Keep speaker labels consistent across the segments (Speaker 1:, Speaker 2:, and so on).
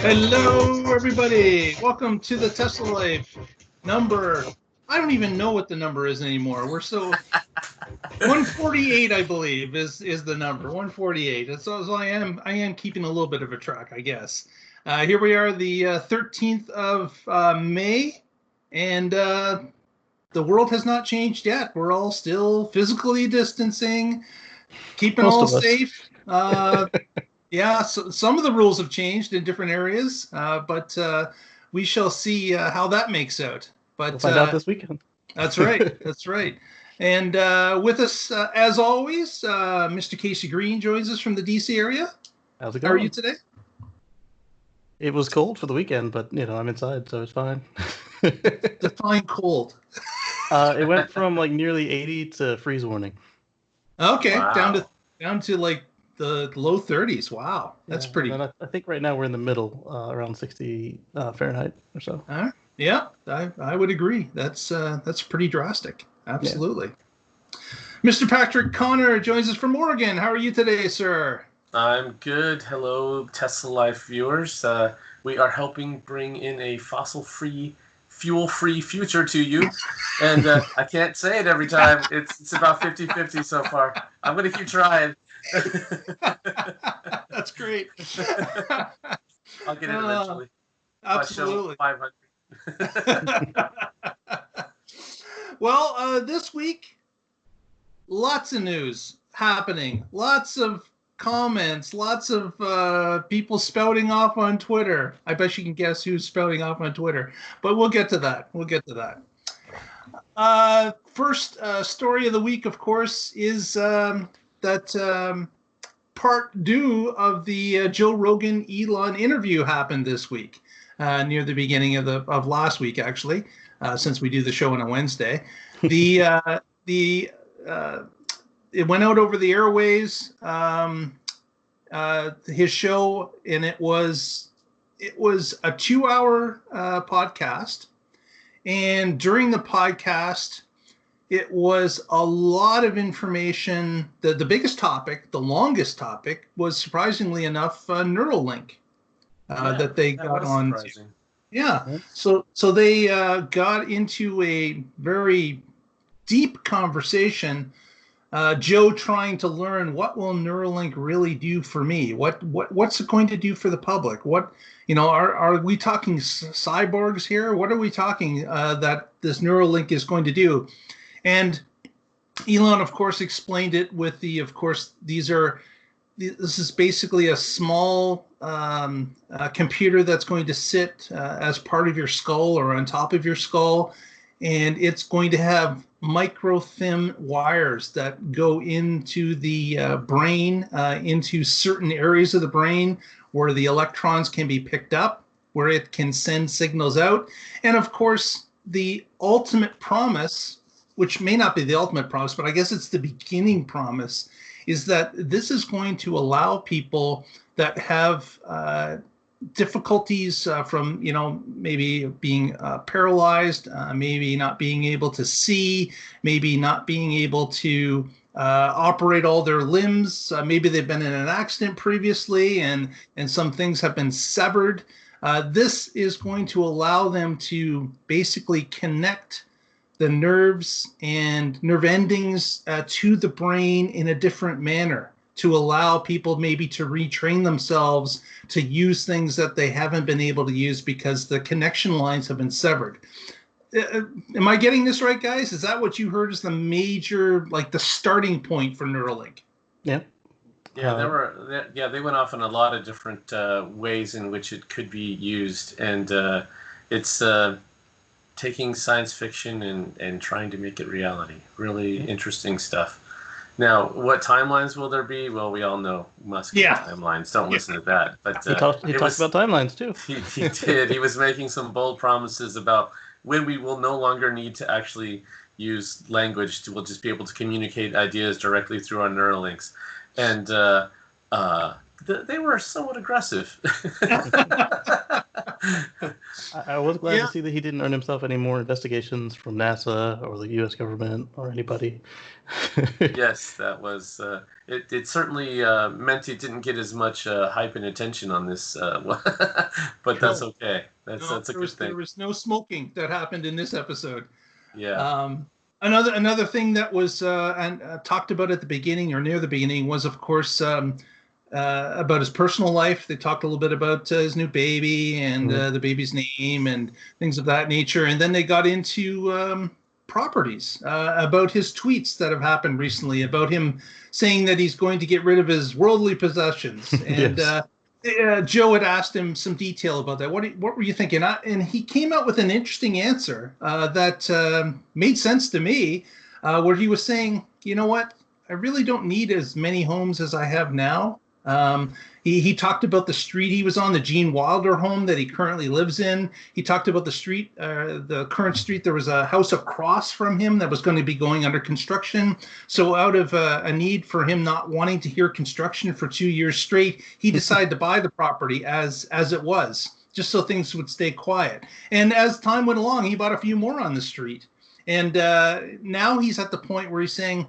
Speaker 1: Hello, everybody. Welcome to the Tesla Life number. I don't even know what the number is anymore. We're so 148, I believe, is the number 148. So I am keeping a little bit of a track, I guess. Here we are, the 13th of May, and the world has not changed yet. We're all still physically distancing, keeping all safe. Yeah, so some of the rules have changed in different areas, but we shall see how that makes out. But
Speaker 2: we'll find out this weekend.
Speaker 1: That's right. That's right. And with us, as always, Mr. Casey Green joins us from the DC area.
Speaker 2: How's it going?
Speaker 1: How are you today?
Speaker 2: It was cold for the weekend, but I'm inside, so it's fine.
Speaker 1: Define cold.
Speaker 2: It went from like nearly 80 to freeze warning.
Speaker 1: Okay, wow. down to like the low 30s. Wow, that's pretty.
Speaker 2: I think right now we're in the middle, around 60 Fahrenheit or so.
Speaker 1: Yeah, I would agree. That's pretty drastic. Absolutely. Yeah. Mr. Patrick Connor joins us from Oregon. How are you today, sir?
Speaker 3: I'm good. Hello, Tesla Life viewers. We are helping bring in a fossil-free, fuel-free future to you. And I can't say it every time. It's about 50-50 so far. I'm going to keep trying.
Speaker 1: That's great.
Speaker 3: I'll get it eventually.
Speaker 1: Absolutely.
Speaker 3: 500.
Speaker 1: Well, this week, lots of news happening. Lots of comments. Lots of people spouting off on Twitter. I bet you can guess who's spouting off on Twitter. But we'll get to that. First story of the week, of course, is that part 2 of the Joe Rogan Elon interview happened this week, near the beginning of last week, actually, since we do the show on a Wednesday. It went out over the airways, his show, and it was a 2-hour podcast. And during the podcast, it was a lot of information. The biggest topic, the longest topic, was surprisingly enough Neuralink that they got on. Yeah, so they got into a very deep conversation. Joe trying to learn, what will Neuralink really do for me? What's it going to do for the public? What, are we talking cyborgs here? What are we talking that this Neuralink is going to do? And Elon, of course, explained it with this is basically a small computer that's going to sit as part of your skull or on top of your skull, and it's going to have micro thin wires that go into the brain, into certain areas of the brain where the electrons can be picked up, where it can send signals out. And of course, the ultimate promise, which may not be the ultimate promise, but I guess it's the beginning promise, is that this is going to allow people that have difficulties from, maybe being paralyzed, maybe not being able to see, maybe not being able to operate all their limbs. Maybe they've been in an accident previously and some things have been severed. This is going to allow them to basically connect the nerves and nerve endings to the brain in a different manner, to allow people maybe to retrain themselves to use things that they haven't been able to use because the connection lines have been severed. Am I getting this right, guys? Is that what you heard as the major, like the starting point for Neuralink?
Speaker 2: Yeah.
Speaker 3: Yeah, they went off on a lot of different ways in which it could be used, and it's taking science fiction and trying to make it reality. Really interesting stuff. Now, what timelines will there be? Well, we all know Musk's timelines. Don't listen to that. But
Speaker 2: he talked about timelines too.
Speaker 3: He did. He was making some bold promises about when we will no longer need to actually use language. We'll just be able to communicate ideas directly through our Neuralinks. And they were somewhat aggressive.
Speaker 2: I was glad to see that he didn't earn himself any more investigations from NASA or the U.S. government or anybody.
Speaker 3: Yes, that was. It certainly meant he didn't get as much hype and attention on this, but that's okay. That's a good thing.
Speaker 1: There was no smoking that happened in this episode.
Speaker 3: Yeah.
Speaker 1: Another thing that was talked about at the beginning or near the beginning was, of course, about his personal life. They talked a little bit about his new baby and the baby's name and things of that nature. And then they got into properties, about his tweets that have happened recently, about him saying that he's going to get rid of his worldly possessions. And Joe had asked him some detail about that. What were you thinking? And he came out with an interesting answer that made sense to me, where he was saying, you know what? I really don't need as many homes as I have now. He talked about the street he was on, the Gene Wilder home that he currently lives in. He talked about the street, the current street. There was a house across from him that was going to be going under construction. So out of a need for him not wanting to hear construction for 2 years straight, he decided to buy the property as it was, just so things would stay quiet. And as time went along, he bought a few more on the street. And now he's at the point where he's saying,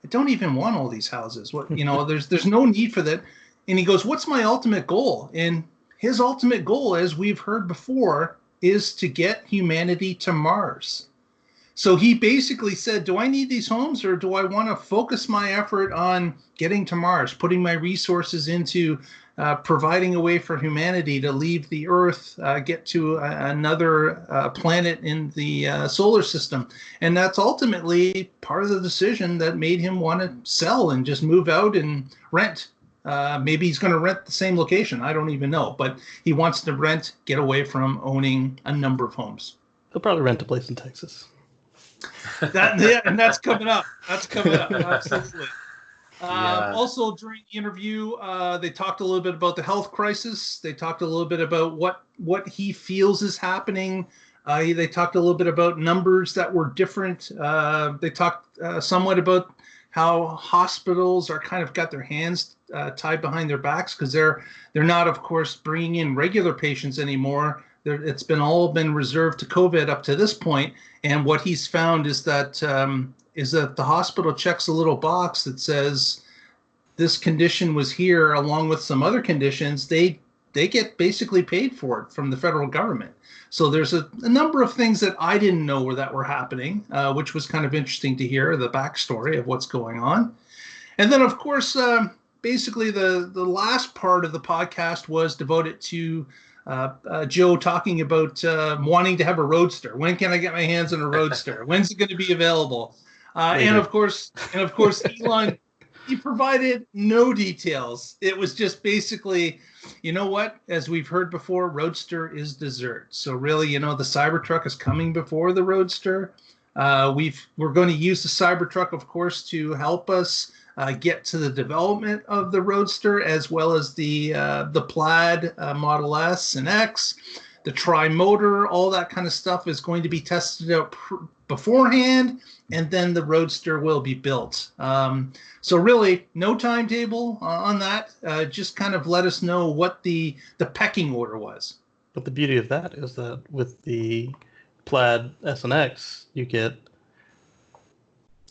Speaker 1: I don't even want all these houses. There's no need for that. And he goes, what's my ultimate goal? And his ultimate goal, as we've heard before, is to get humanity to Mars. So he basically said, do I need these homes, or do I want to focus my effort on getting to Mars, putting my resources into providing a way for humanity to leave the Earth, get to another planet in the solar system? And that's ultimately part of the decision that made him want to sell and just move out and rent. Maybe he's going to rent the same location. I don't even know. But he wants to rent, get away from owning a number of homes.
Speaker 2: He'll probably rent a place in Texas.
Speaker 1: And that's coming up. That's coming up. Absolutely. Also, during the interview, they talked a little bit about the health crisis. They talked a little bit about what he feels is happening. They talked a little bit about numbers that were different. They talked somewhat about how hospitals are kind of got their hands tied behind their backs because they're not, of course, bringing in regular patients anymore. It's all been reserved to COVID up to this point. And what he's found is that the hospital checks a little box that says this condition was here along with some other conditions. They get basically paid for it from the federal government. So there's a number of things that I didn't know that were happening, which was kind of interesting to hear the backstory of what's going on. And then, of course, basically the last part of the podcast was devoted to Joe talking about wanting to have a Roadster. When can I get my hands on a Roadster? When's it going to be available? And of course, Elon, he provided no details. It was just basically, you know what? As we've heard before, Roadster is dessert. So really, the Cybertruck is coming before the Roadster. We're going to use the Cybertruck, of course, to help us get to the development of the Roadster, as well as the Plaid Model S and X, the tri-motor, all that kind of stuff is going to be tested out beforehand, and then the Roadster will be built. So really, no timetable on that. Just kind of let us know what the pecking order was.
Speaker 2: But the beauty of that is that with the Plaid S and X, you get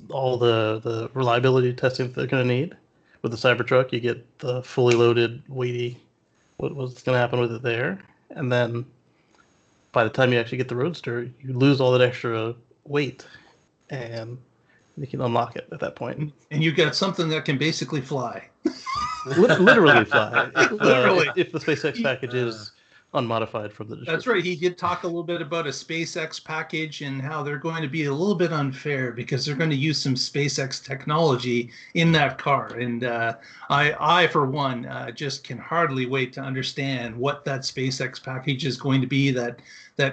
Speaker 2: all the reliability testing that they're going to need. With the Cybertruck, you get the fully loaded, weighty, what's going to happen with it there. And then by the time you actually get the Roadster, you lose all that extra weight, and you can unlock it at that point.
Speaker 1: And you get something that can basically fly.
Speaker 2: Literally fly.
Speaker 1: Literally.
Speaker 2: If the SpaceX package is unmodified from the description.
Speaker 1: That's right. He did talk a little bit about a SpaceX package and how they're going to be a little bit unfair because they're going to use some SpaceX technology in that car. And I for one, just can hardly wait to understand what that SpaceX package is going to be that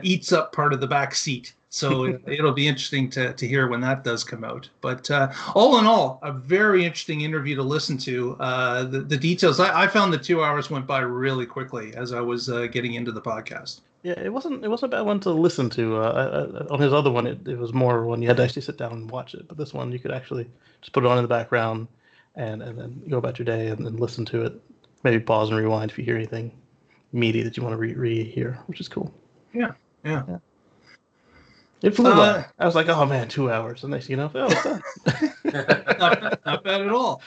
Speaker 1: eats up part of the back seat. So it'll be interesting to hear when that does come out. But all in all, a very interesting interview to listen to. The details, I found the 2 hours went by really quickly as I was getting into the podcast.
Speaker 2: Yeah, it wasn't a bad one to listen to. On his other one, it was more one you had to actually sit down and watch it. But this one, you could actually just put it on in the background and then go about your day and then listen to it. Maybe pause and rewind if you hear anything meaty that you want to rehear, which is cool.
Speaker 1: Yeah.
Speaker 2: It flew by. I was like, oh man, 2 hours. And next thing you know, it's done.
Speaker 1: Not bad at all.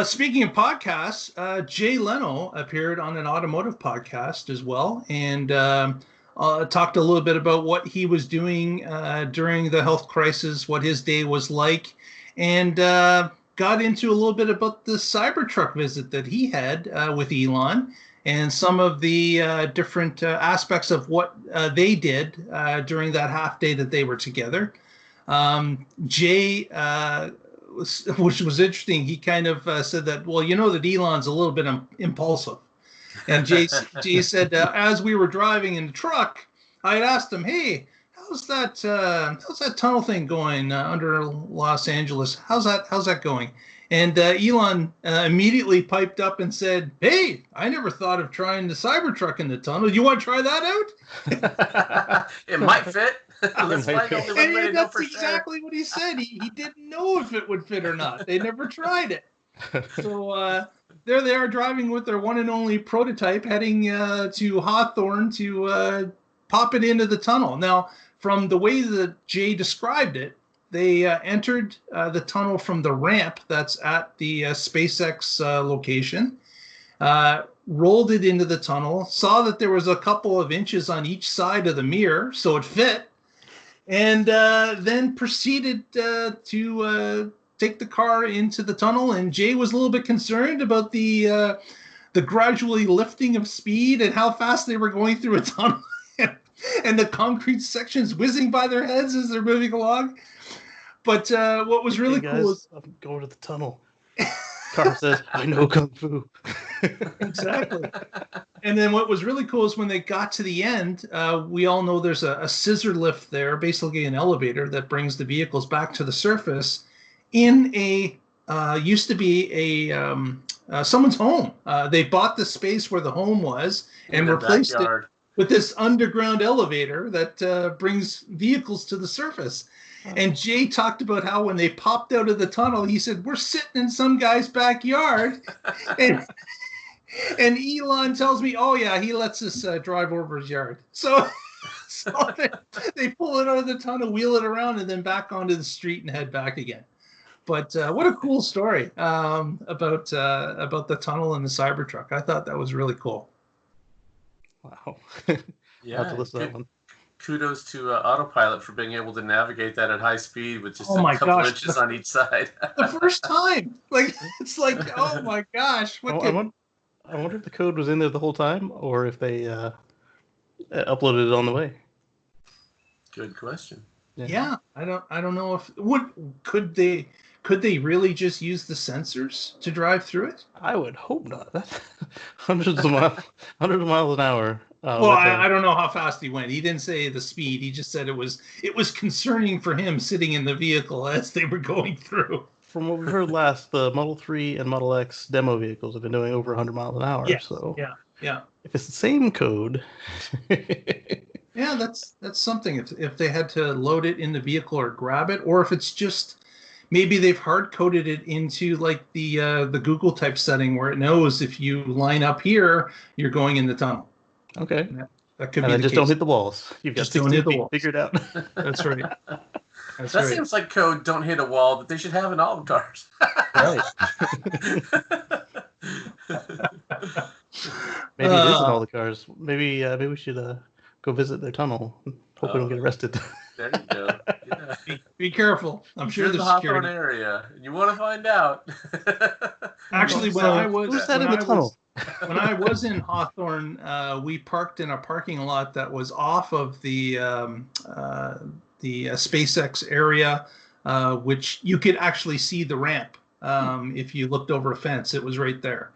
Speaker 1: Speaking of podcasts, Jay Leno appeared on an automotive podcast as well, and talked a little bit about what he was doing during the health crisis, what his day was like, and got into a little bit about the Cybertruck visit that he had with Elon, and some of the different aspects of what they did during that half day that they were together. Jay, which was interesting, he kind of said that, well, you know that Elon's a little bit impulsive. And Jay said, as we were driving in the truck, I had asked him, hey, how's that tunnel thing going under Los Angeles? How's that going? And Elon immediately piped up and said, hey, I never thought of trying the Cybertruck in the tunnel. You want to try that out?
Speaker 3: It might fit. Let's find out
Speaker 1: and that's exactly what he said. He didn't know if it would fit or not. They never tried it. So there they are driving with their one and only prototype, heading to Hawthorne to pop it into the tunnel. Now, from the way that Jay described it, they entered the tunnel from the ramp that's at the SpaceX location, rolled it into the tunnel, saw that there was a couple of inches on each side of the mirror, so it fit, and then proceeded to take the car into the tunnel. And Jay was a little bit concerned about the gradually lifting of speed and how fast they were going through a tunnel, and the concrete sections whizzing by their heads as they're moving along. But what was really cool is
Speaker 2: I'm going to the tunnel. Car says, I know Kung Fu.
Speaker 1: Exactly. And then what was really cool is when they got to the end, we all know there's a scissor lift there, basically an elevator that brings the vehicles back to the surface in a used to be a someone's home. They bought the space where the home was and replaced it with this underground elevator that brings vehicles to the surface. And Jay talked about how when they popped out of the tunnel, he said, we're sitting in some guy's backyard. and Elon tells me, oh, yeah, he lets us drive over his yard. So they pull it out of the tunnel, wheel it around, and then back onto the street and head back again. But what a cool story about the tunnel and the Cybertruck. I thought that was really cool.
Speaker 2: Wow.
Speaker 3: Yeah.
Speaker 2: I'll have to listen to that one.
Speaker 3: Kudos to Autopilot for being able to navigate that at high speed with just a couple inches on each side.
Speaker 1: The first time. It's like, oh my gosh.
Speaker 2: I wonder if the code was in there the whole time or if they uploaded it on the way.
Speaker 3: Good question.
Speaker 1: Yeah, I don't know if could they really just use the sensors to drive through it?
Speaker 2: I would hope not. That's hundreds of miles an hour.
Speaker 1: Well, I don't know how fast he went. He didn't say the speed. He just said it was concerning for him sitting in the vehicle as they were going through.
Speaker 2: From what we heard last, the Model 3 and Model X demo vehicles have been doing over 100 miles an hour.
Speaker 1: Yeah,
Speaker 2: so
Speaker 1: yeah.
Speaker 2: If it's the same code.
Speaker 1: Yeah, that's something. If they had to load it in the vehicle or grab it, or if it's just maybe they've hard coded it into like the Google type setting where it knows if you line up here, you're going in the tunnel.
Speaker 2: Okay.
Speaker 1: That could
Speaker 2: and
Speaker 1: be
Speaker 2: then
Speaker 1: the
Speaker 2: just
Speaker 1: case.
Speaker 2: don't hit the walls. You've got 16 feet figured out.
Speaker 1: That's right.
Speaker 3: That seems like code don't hit a wall that they should have in all the cars.
Speaker 2: Right. Maybe it is in all the cars. Maybe we should go visit their tunnel. Hope we don't get arrested.
Speaker 3: There you go. Yeah.
Speaker 1: Be careful. I'm sure
Speaker 3: there's
Speaker 1: there's
Speaker 3: the Hawthorne
Speaker 1: security.
Speaker 3: area. You want to find out.
Speaker 1: Actually, when I was in Hawthorne, we parked in a parking lot that was off of the SpaceX area, which you could actually see the ramp if you looked over a fence. It was right there.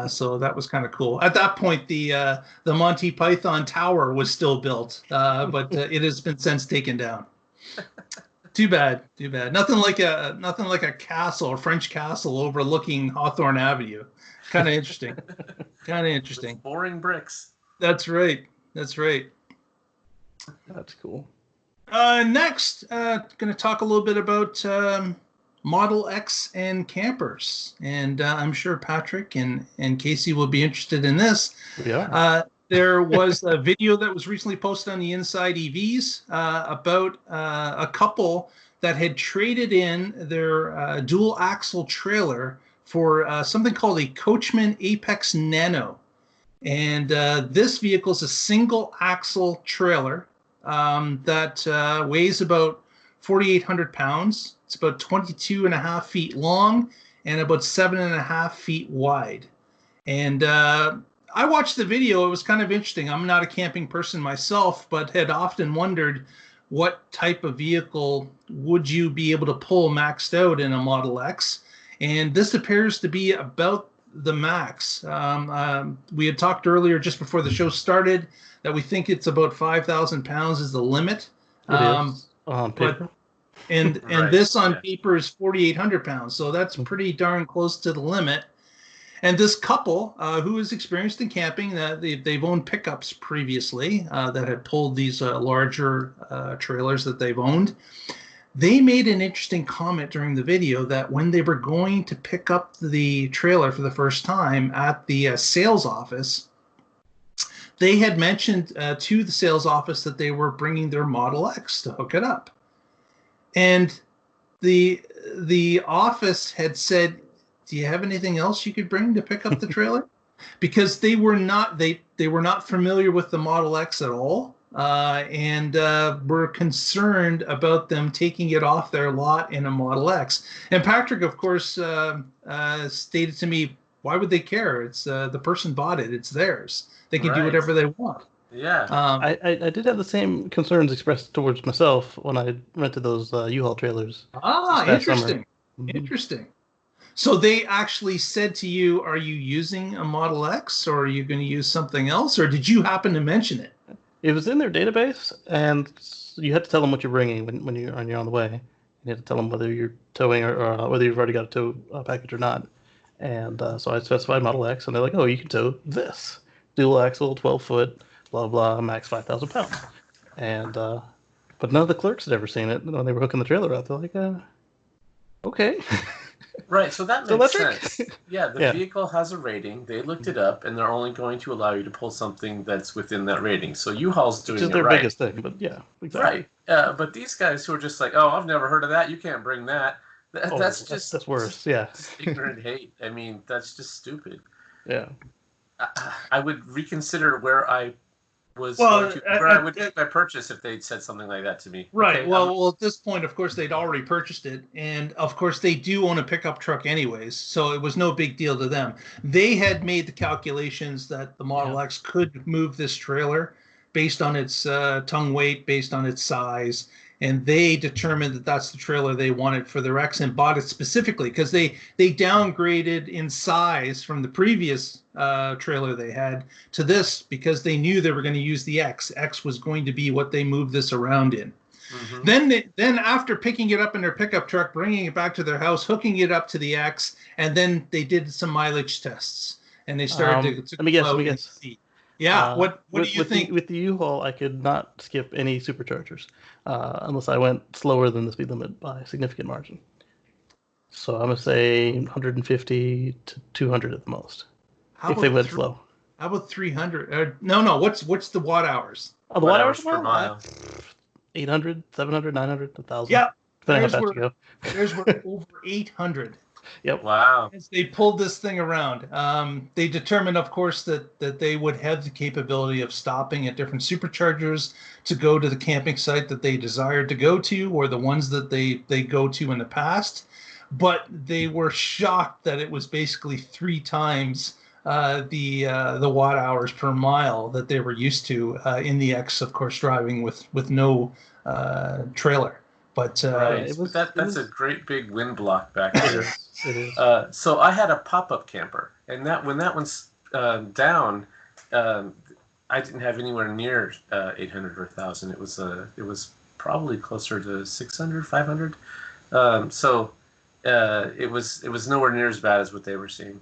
Speaker 1: So that was kind of cool. At that point, the Monty Python Tower was still built, but it has been since taken down. Too bad. Nothing like a castle, a French castle overlooking Hawthorne Avenue. Kind of interesting.
Speaker 3: With boring bricks.
Speaker 1: That's right.
Speaker 2: That's cool.
Speaker 1: Next, going to talk a little bit about Model X and campers. And I'm sure Patrick and Casey will be interested in this.
Speaker 2: We are.
Speaker 1: There was a video that was recently posted on the Inside EVs about a couple that had traded in their dual axle trailer for something called a Coachman Apex Nano. And this vehicle is a single axle trailer that weighs about 4,800 pounds. It's about 22 and a half feet long and about 7.5 feet wide. And I watched the video. It was kind of interesting. I'm not a camping person myself, but had often wondered what type of vehicle would you be able to pull maxed out in a Model X. And this appears to be about the max. We had talked earlier, just before the show started, that we think it's about 5,000 pounds is the limit.
Speaker 2: It is on paper.
Speaker 1: And
Speaker 3: Right,
Speaker 1: this on paper is 4,800 pounds. So that's pretty darn close to the limit. And this couple, who is experienced in camping, they've owned pickups previously that had pulled these larger trailers that they've owned. They made an interesting comment during the video that when they were going to pick up the trailer for the first time at the sales office, they had mentioned to the sales office that they were bringing their Model X to hook it up. And the office had said, do you have anything else you could bring to pick up the trailer? Because they were not familiar with the Model X at all, and were concerned about them taking it off their lot in a Model X. And Patrick, of course, stated to me, why would they care? It's the person bought it. It's theirs. They can do whatever they want.
Speaker 3: Yeah.
Speaker 2: I did have the same concerns expressed towards myself when I rented those U-Haul trailers.
Speaker 1: Interesting. Interesting. So they actually said to you, are you using a Model X, or are you going to use something else, or did you happen to mention it?
Speaker 2: It was in their database, and you had to tell them what you're bringing when you're on the way. You had to tell them whether you're towing or whether you've already got a tow package or not. And so I specified Model X, and they're like, oh, you can tow this. Dual axle, 12-foot, blah, blah, max 5,000 pounds. And but none of the clerks had ever seen it when they were hooking the trailer out. They're like, okay.
Speaker 3: Right, so that makes sense. Yeah, the
Speaker 2: Yeah.
Speaker 3: vehicle has a rating. They looked it up, and they're only going to allow you to pull something that's within that rating. So U-Haul's doing
Speaker 2: Which is
Speaker 3: it
Speaker 2: their
Speaker 3: right.
Speaker 2: biggest thing, but yeah, exactly.
Speaker 3: Right. But these guys who are just like, oh, I've never heard of that. You can't bring that. That's
Speaker 2: worse. Yeah.
Speaker 3: ignorant hate. I mean, that's just stupid.
Speaker 2: Yeah.
Speaker 3: I would reconsider where I was
Speaker 1: Well,
Speaker 3: where I would make my purchase if they'd said something like that to me.
Speaker 1: Right.
Speaker 3: Okay,
Speaker 1: Well, at this point, of course, they'd already purchased it. And of course, they do own a pickup truck anyways. So it was no big deal to them. They had made the calculations that the Model X could move this trailer based on its tongue weight, based on its size. And they determined that that's the trailer they wanted for their X and bought it specifically because they downgraded in size from the previous trailer they had to this because they knew they were going to use the X. X was going to be what they moved this around in. Mm-hmm. Then after picking it up in their pickup truck, bringing it back to their house, hooking it up to the X, and then they did some mileage tests and they started to
Speaker 2: let me guess.
Speaker 1: Yeah, what do you think?
Speaker 2: With the U-Haul, I could not skip any superchargers unless I went slower than the speed limit by a significant margin. So I'm going to say 150 to 200 at the most, if they went slow.
Speaker 1: How about 300? No, what's the watt hours?
Speaker 2: Oh, the watt hours
Speaker 3: per mile?
Speaker 2: 800, 700, 900, 1,000.
Speaker 1: Yeah,
Speaker 2: depending how fast you go.
Speaker 1: There's over 800.
Speaker 2: Yep.
Speaker 3: Wow.
Speaker 1: As they pulled this thing around, they determined, of course, that they would have the capability of stopping at different superchargers to go to the camping site that they desired to go to, or the ones that they go to in the past. But they were shocked that it was basically 3 times the watt hours per mile that they were used to in the X, of course, driving with no trailer. But
Speaker 3: that's a great big wind block back there.
Speaker 2: It is.
Speaker 3: So I had a pop-up camper, and when that one's down, I didn't have anywhere near 800 or 1,000. It was probably closer to 600, 500. So it was nowhere near as bad as what they were seeing.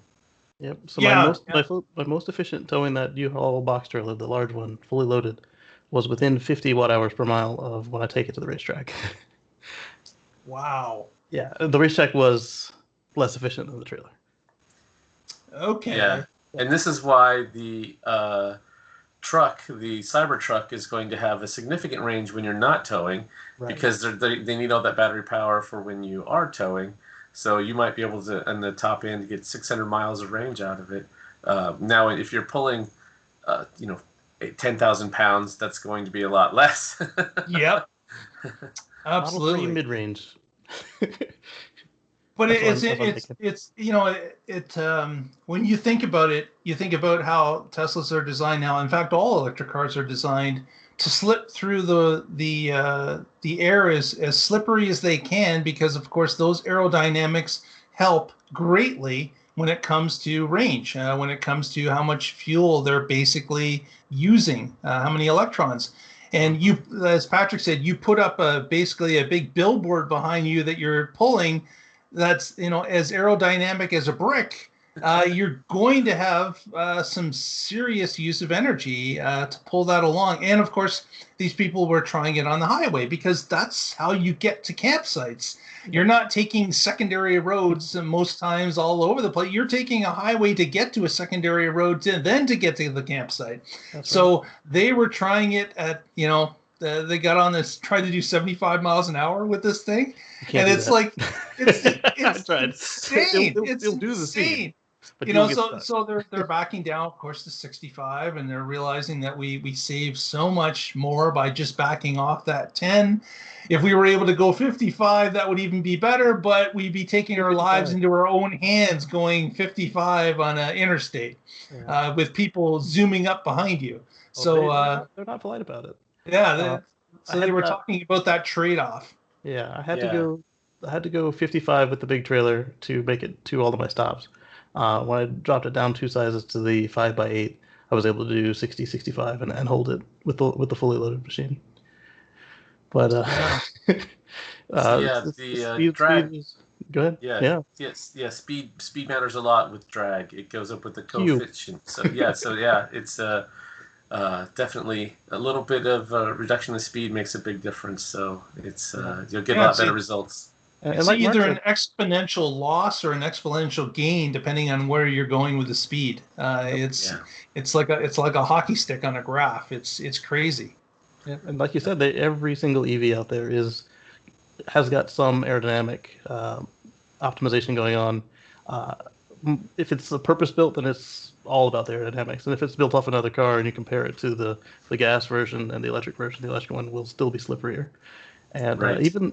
Speaker 2: Yep. So my most efficient towing that U-Haul box trailer, the large one, fully loaded, was within 50 watt hours per mile of when I take it to the racetrack.
Speaker 1: Wow.
Speaker 2: Yeah, the racetrack was less efficient than the trailer.
Speaker 1: Okay.
Speaker 3: Yeah, and this is why the truck, the Cybertruck, is going to have a significant range when you're not towing,
Speaker 2: Right.
Speaker 3: because they need all that battery power for when you are towing. So you might be able to, on the top end, get 600 miles of range out of it. Now, if you're pulling, 10,000 pounds, that's going to be a lot less.
Speaker 1: Yep.
Speaker 2: Model 3
Speaker 1: Absolutely.
Speaker 2: mid-range.
Speaker 1: But
Speaker 2: That's what I'm thinking.
Speaker 1: it's when you think about it, you think about how Teslas are designed now. In fact, all electric cars are designed to slip through the air as slippery as they can, because of course those aerodynamics help greatly when it comes to range, when it comes to how much fuel they're basically using, how many electrons. And you, as Patrick said, you put up basically a big billboard behind you that you're pulling that's, as aerodynamic as a brick. You're going to have some serious use of energy to pull that along. And of course, these people were trying it on the highway because that's how you get to campsites. You're not taking secondary roads most times all over the place. You're taking a highway to get to a secondary road then to get to the campsite.
Speaker 2: That's
Speaker 1: So they were trying it at, they got on this, tried to do 75 miles an hour with this thing. And it's like, it's insane.
Speaker 2: It'll do the speed. But
Speaker 1: So they're backing down, of course, to 65, and they're realizing that we save so much more by just backing off that 10. If we were able to go 55, that would even be better, but we'd be taking our lives into our own hands going 55 on an interstate with people zooming up behind you. So
Speaker 2: they're not polite about it.
Speaker 1: Yeah, they were talking about that trade-off.
Speaker 2: Yeah, I had to go 55 with the big trailer to make it to all of my stops. When I dropped it down 2 sizes to the 5x8, I was able to do 60, 65 and hold it with the fully loaded machine. But
Speaker 3: the drag.
Speaker 2: Go ahead.
Speaker 3: Yeah. Speed matters a lot with drag. It goes up with the coefficient. So it's definitely a little bit of reduction in speed makes a big difference. So it's you'll get a lot better results.
Speaker 1: It's either an exponential loss or an exponential gain, depending on where you're going with the speed. It's like a hockey stick on a graph. It's crazy.
Speaker 2: Yeah, and like you said, every single EV out there has got some aerodynamic optimization going on. If it's a purpose built, then it's all about the aerodynamics. And if it's built off another car and you compare it to the gas version and the electric version, the electric one will still be slipperier. And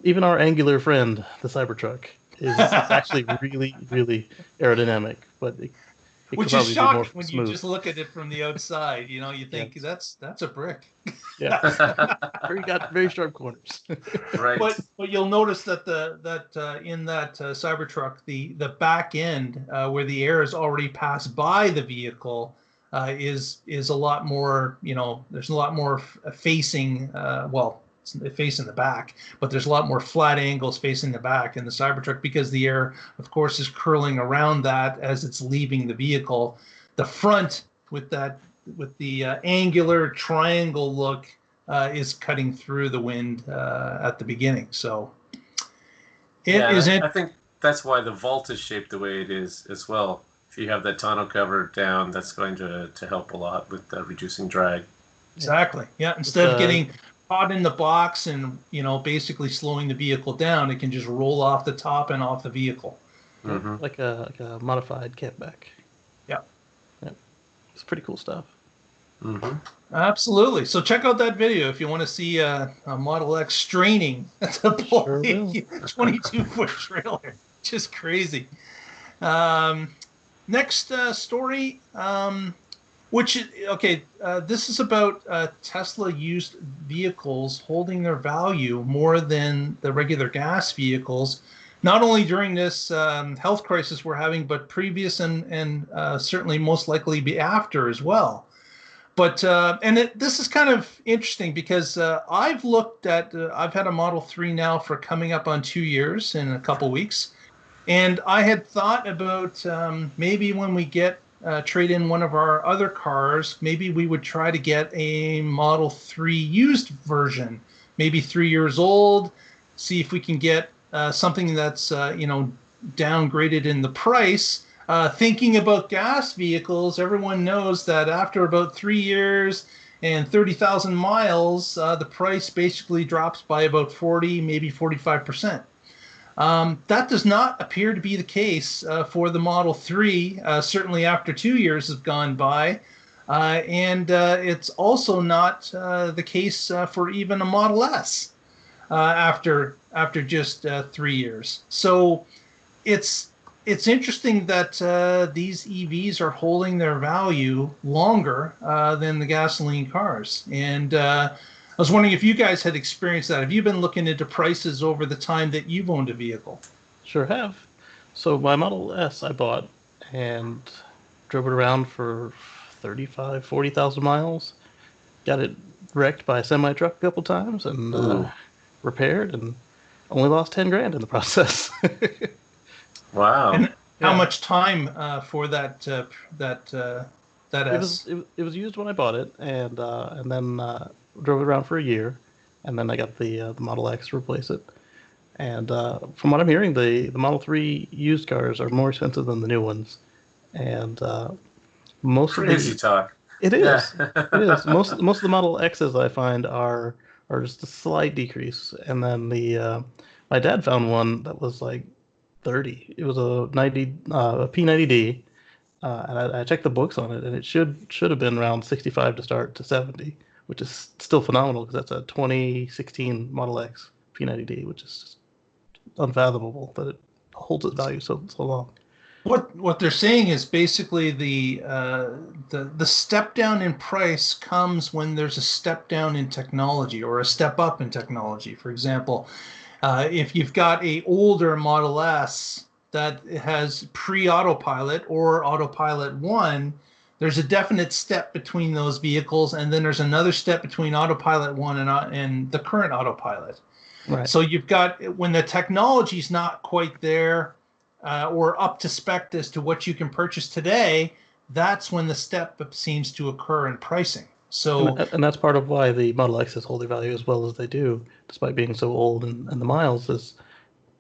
Speaker 2: even our angular friend, the Cybertruck, is actually really, really aerodynamic. But
Speaker 1: which is shocking when you just look at it from the outside. You think that's a brick.
Speaker 2: Yeah, got very sharp corners.
Speaker 3: Right.
Speaker 1: But you'll notice that in that Cybertruck, the back end where the air is already passed by the vehicle is a lot more. There's a lot more facing. Facing the back, but there's a lot more flat angles facing the back in the Cybertruck because the air, of course, is curling around that as it's leaving the vehicle. The front with the angular triangle look is cutting through the wind at the beginning. So I
Speaker 3: think that's why the vault is shaped the way it is as well. If you have that tonneau cover down, that's going to help a lot with reducing drag.
Speaker 1: Exactly. Yeah. Instead of getting caught in the box and basically slowing the vehicle down, it can just roll off the top and off the vehicle.
Speaker 2: Mm-hmm. Like a modified campback.
Speaker 1: Yeah.
Speaker 2: It's pretty cool stuff.
Speaker 3: Mm-hmm.
Speaker 1: Absolutely. So check out that video if you want to see a Model X straining to pull a 22-foot trailer. Just crazy. Next story. This is about Tesla used vehicles holding their value more than the regular gas vehicles, not only during this health crisis we're having, but previous and certainly most likely be after as well. But this is kind of interesting because I've had a Model 3 now for coming up on 2 years in a couple weeks, and I had thought about maybe when we trade in one of our other cars, maybe we would try to get a Model 3 used version, maybe 3 years old, see if we can get something that's downgraded in the price. Thinking about gas vehicles, everyone knows that after about 3 years and 30,000 miles, the price basically drops by about 40, maybe 45%. That does not appear to be the case for the Model 3, certainly after 2 years have gone by. And it's also not the case for even a Model S after just 3 years. So it's interesting that these EVs are holding their value longer than the gasoline cars. And I was wondering if you guys had experienced that. Have you been looking into prices over the time that you've owned a vehicle?
Speaker 2: Sure have. So my Model S I bought and drove it around for 35, 40,000 miles. Got it wrecked by a semi-truck a couple times and repaired, and only lost 10 grand in the process.
Speaker 3: Wow.
Speaker 1: And how much time for that S?
Speaker 2: It was used when I bought it, and then drove it around for a year, and then I got the Model X to replace it. And from what I'm hearing, the Model 3 used cars are more expensive than the new ones, and most
Speaker 3: Crazy
Speaker 2: of the
Speaker 3: talk.
Speaker 2: it is
Speaker 3: Yeah.
Speaker 2: it is most of the Model X's I find are just a slight decrease, and then the my dad found one that was like 30. It was a a P90D, and I checked the books on it, and it should have been around 65 to start to 70, which is still phenomenal because that's a 2016 Model X P90D, which is just unfathomable that it holds its value so long.
Speaker 1: What they're saying is basically the step down in price comes when there's a step down in technology or a step up in technology. For example, if you've got a older Model S that has pre-autopilot or autopilot 1, there's a definite step between those vehicles, and then there's another step between autopilot 1 and the current autopilot.
Speaker 2: Right.
Speaker 1: So you've got, when the technology's not quite there or up to spec as to what you can purchase today, that's when the step seems to occur in pricing. So,
Speaker 2: and that's part of why the Model X's hold their value as well as they do, despite being so old and the miles, is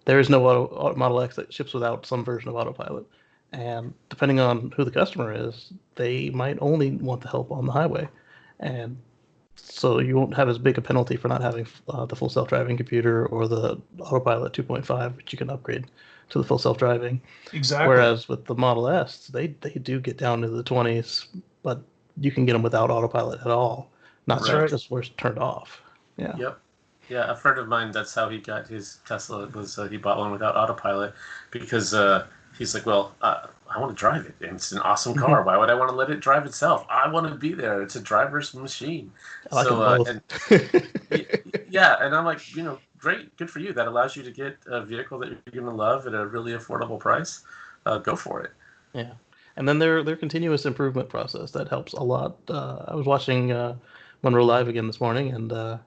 Speaker 2: there is no Model X that ships without some version of autopilot. And depending on who the customer is, they might only want the help on the highway. And so you won't have as big a penalty for not having the full self-driving computer or the autopilot 2.5, which you can upgrade to the full self-driving.
Speaker 1: Exactly.
Speaker 2: Whereas with the Model S, they do get down to the 20s, but you can get them without autopilot at all, not just where it's turned off. Yeah.
Speaker 3: Yep. Yeah, a friend of mine, that's how he got his Tesla, was he bought one without autopilot because he's like, well, I want to drive it, and it's an awesome car. Why would I want to let it drive itself? I want to be there. It's a driver's machine.
Speaker 2: I like them both.
Speaker 3: Yeah, and I'm like, great, good for you. That allows you to get a vehicle that you're going to love at a really affordable price. Go for it.
Speaker 2: Yeah, and then their continuous improvement process, that helps a lot. I was watching Monroe Live again this morning, and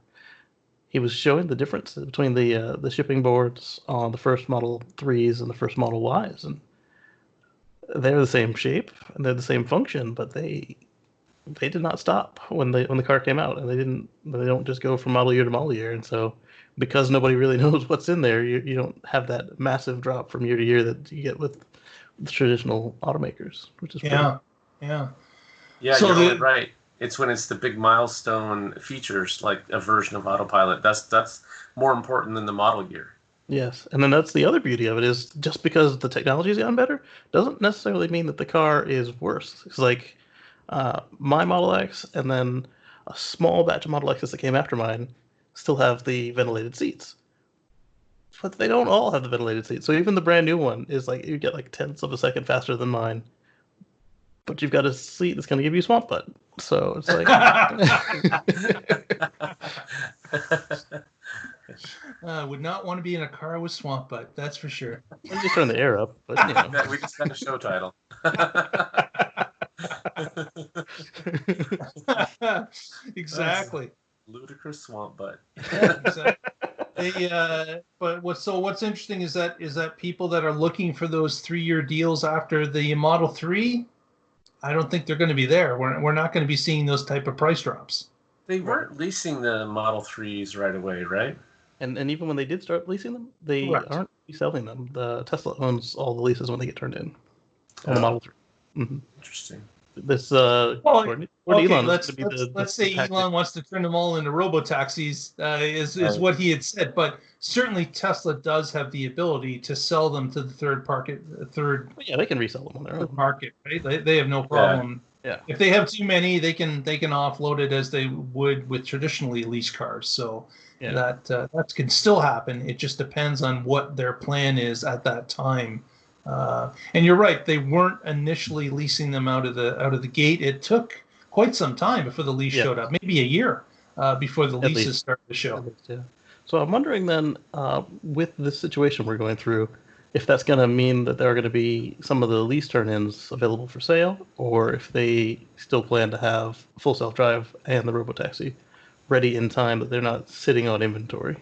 Speaker 2: he was showing the difference between the shipping boards on the first Model 3s and the first Model Ys, and they're the same shape and they're the same function, but they did not stop when the car came out, and they don't just go from model year to model year. And so because nobody really knows what's in there, you don't have that massive drop from year to year that you get with the traditional automakers, which is
Speaker 1: yeah.
Speaker 3: So you're right. It's when it's the big milestone features, like a version of autopilot, that's more important than the model year.
Speaker 2: Yes, and then that's the other beauty of it, is just because the technology's gotten better doesn't necessarily mean that the car is worse. It's like my Model X and then a small batch of Model X's that came after mine still have the ventilated seats. But they don't all have the ventilated seats. So even the brand new one is like, you get like tenths of a second faster than mine. But you've got a seat that's going to give you swamp butt. So it's like...
Speaker 1: would not want to be in a car with swamp butt, that's for sure.
Speaker 2: You just turn the air up, but
Speaker 3: We just got a show title.
Speaker 1: Exactly.
Speaker 3: Ludicrous swamp butt.
Speaker 1: Yeah, exactly. But what's interesting is that people that are looking for those 3-year deals after the Model 3, I don't think they're going to be there. We're not going to be seeing those type of price drops.
Speaker 3: They weren't leasing the Model 3s right away, right?
Speaker 2: And even when they did start leasing them, they
Speaker 1: Correct.
Speaker 2: aren't reselling them. The Tesla owns all the leases when they get turned in on the Model 3. Mm-hmm.
Speaker 3: Interesting.
Speaker 2: This
Speaker 1: Okay,
Speaker 2: Elon,
Speaker 1: let's
Speaker 2: be the
Speaker 1: say
Speaker 2: tactic.
Speaker 1: Elon wants to turn them all into robo-taxis, is what he had said. But certainly Tesla does have the ability to sell them to the third
Speaker 2: Yeah, they can resell them on their own
Speaker 1: market, right? They have no problem.
Speaker 2: Yeah.
Speaker 1: If they have too many, they can offload it as they would with traditionally leased cars. So that can still happen. It just depends on what their plan is at that time. And you're right; they weren't initially leasing them out of the gate. It took quite some time before the lease showed up, maybe a year before the leases started to show.
Speaker 2: Yeah. So I'm wondering then, with this situation we're going through, if that's going to mean that there are going to be some of the lease turn-ins available for sale, or if they still plan to have full self-drive and the robotaxi ready in time, that they're not sitting on inventory.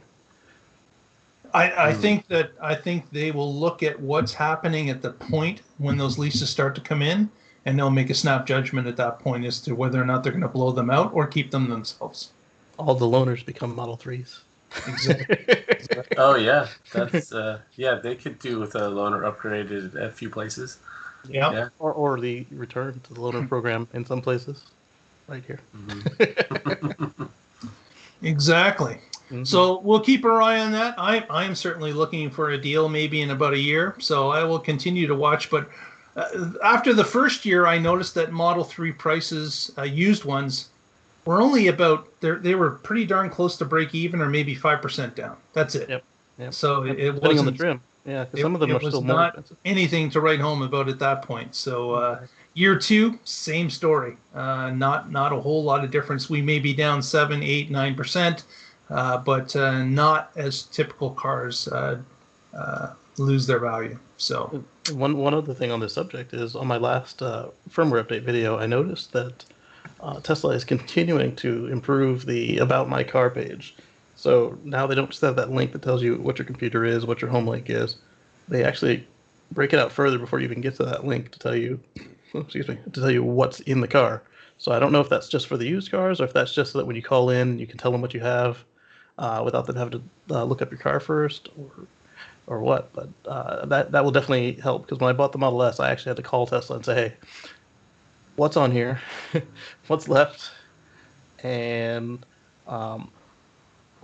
Speaker 1: I think they will look at what's happening at the point when those leases start to come in, and they'll make a snap judgment at that point as to whether or not they're going to blow them out or keep them themselves.
Speaker 2: All the loaners become Model 3s.
Speaker 1: Exactly.
Speaker 3: Oh yeah, that's they could do with a loaner upgraded at a few places.
Speaker 1: Yeah.
Speaker 2: Or the return to the loaner program in some places, right here.
Speaker 3: Mm-hmm.
Speaker 1: Exactly. Mm-hmm. So we'll keep our eye on that. I am certainly looking for a deal maybe in about a year. So I will continue to watch. But after the first year, I noticed that Model 3 prices, used ones, were only about, they were pretty darn close to break even or maybe 5% down. That's it.
Speaker 2: Yep.
Speaker 1: So it
Speaker 2: wasn't on the
Speaker 1: wasn't,
Speaker 2: trim. Yeah, because some of them are still more expensive.
Speaker 1: Anything to write home about at that point. So year 2, same story. Not a whole lot of difference. We may be down 7, 8, 9%, but not as typical cars lose their value. So
Speaker 2: one other thing on this subject is on my last firmware update video, I noticed that Tesla is continuing to improve the About My Car page. So now they don't just have that link that tells you what your computer is, what your home link is. They actually break it out further before you even get to that link to tell you, what's in the car. So I don't know if that's just for the used cars or if that's just so that when you call in, you can tell them what you have without them having to look up your car first or what. But that will definitely help, because when I bought the Model S, I actually had to call Tesla and say, hey, what's on here, what's left, and